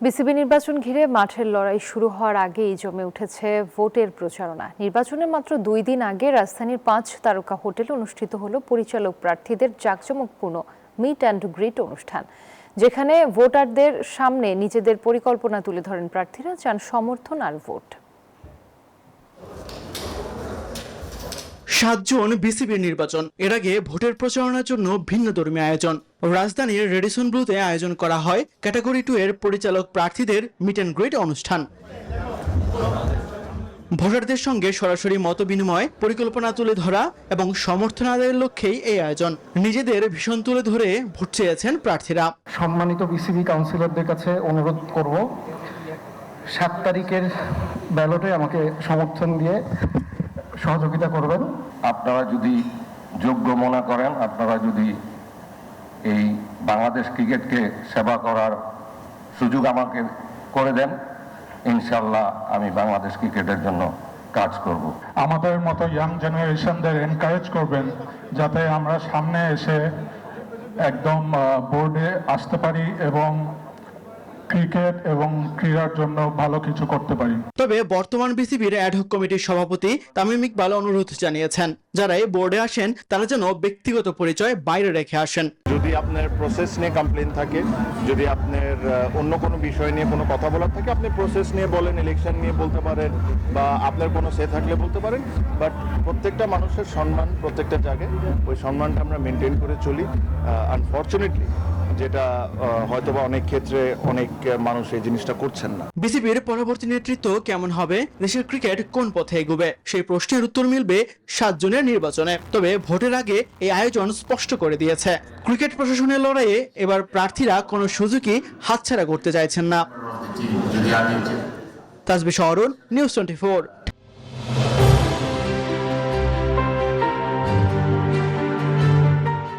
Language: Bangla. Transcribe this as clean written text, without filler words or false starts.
বিসিবি নির্বাচন ঘিরে মাঠের লড়াই শুরু হওয়ার আগেই জমে উঠেছে ভোটের প্রচারণা। নির্বাচনের মাত্র 2 দিন আগে রাজধানীর 5 তারকা হোটেলে অনুষ্ঠিত হলো পরিচালক প্রার্থীদের জাঁকজমকপূর্ণ মিট অ্যান্ড গ্রিট অনুষ্ঠান, যেখানে ভোটারদের সামনে নিজেদের পরিকল্পনা তুলে ধরেন প্রার্থীরা, চান সমর্থন আর ভোট। 7 জুন বিসিবির নির্বাচন। এর আগে ভোটের প্রচারণার জন্য ভিন্নধর্মী আয়োজন। রাজধানীর রেডিসন ব্লুতে আয়োজন করা হয় ক্যাটাগরি 2 এর পরিচালক প্রার্থীদের মিট অ্যান্ড গ্রিট অনুষ্ঠান। ভোটারদের সঙ্গে সরাসরি মত বিনিময়, পরিকল্পনা তুলে ধরা এবং সমর্থন আদায়ের লক্ষ্যেই এই আয়োজন। নিজেদের ভীষণ তুলে ধরে ভোট চেয়েছেন প্রার্থীরা। সম্মানিত বিসিবি কাউন্সিলরদের কাছে অনুরোধ করব, 7 তারিখের ব্যালটে আমাকে সমর্থন দিয়ে সহযোগিতা করবেন। আপনারা যদি যোগ্য মনে করেন, আপনারা যদি এই বাংলাদেশ ক্রিকেটকে সেবা করার সুযোগ আমাকে করে দেন, ইনশাল্লাহ আমি বাংলাদেশ ক্রিকেটের জন্য কাজ করব। আমাদের মতো ইয়াং জেনারেশনদের এনকারেজ করবেন যাতে আমরা সামনে এসে একদম বোর্ডে আসতে পারি এবং ক্রিকেট এবং ক্রীড়ার জন্য ভালো কিছু করতে পারি। তবে বর্তমান বিসিবির অ্যাডহক কমিটির সভাপতি তামিম ইকবাল অনুরোধ জানিয়েছেন, যারা এই বোর্ডে আসেন তারা যেন ব্যক্তিগত পরিচয় বাইরে রেখে আসেন। যদি আপনার প্রসেস নিয়ে কমপ্লেন থাকে, যদি আপনার অন্য কোনো বিষয় নিয়ে কোনো কথা বলার থাকে, আপনি প্রসেস নিয়ে বলেন, ইলেকশন নিয়ে বলতে পারেন, বা আপনার কোনো সে থাকলে বলতে পারেন। বাট প্রত্যেকটা মানুষের সম্মান প্রত্যেকটা জায়গায়, ওই সম্মানটা আমরা মেনটেন করে চলি। আনফর্চুনেটলি যেটা হয়তোবা অনেক ক্ষেত্রে অনেক মানুষ এই জিনিসটা করছেন না। বিসিবির পরবর্তী নেতৃত্ব কেমন হবে, দেশের ক্রিকেট কোন পথে এগোবে, সেই প্রশ্নের উত্তর মিলবে 7 জুনের নির্বাচনে। তবে ভোটের আগে এই আয়োজন স্পষ্ট করে দিয়েছে, ক্রিকেট প্রশাসনের লড়াইয়ে এবার প্রার্থীরা কোনো সুযোগই হাতছাড়া করতে চাইছেন না। তাজবির শহরুল, নিউজ 24।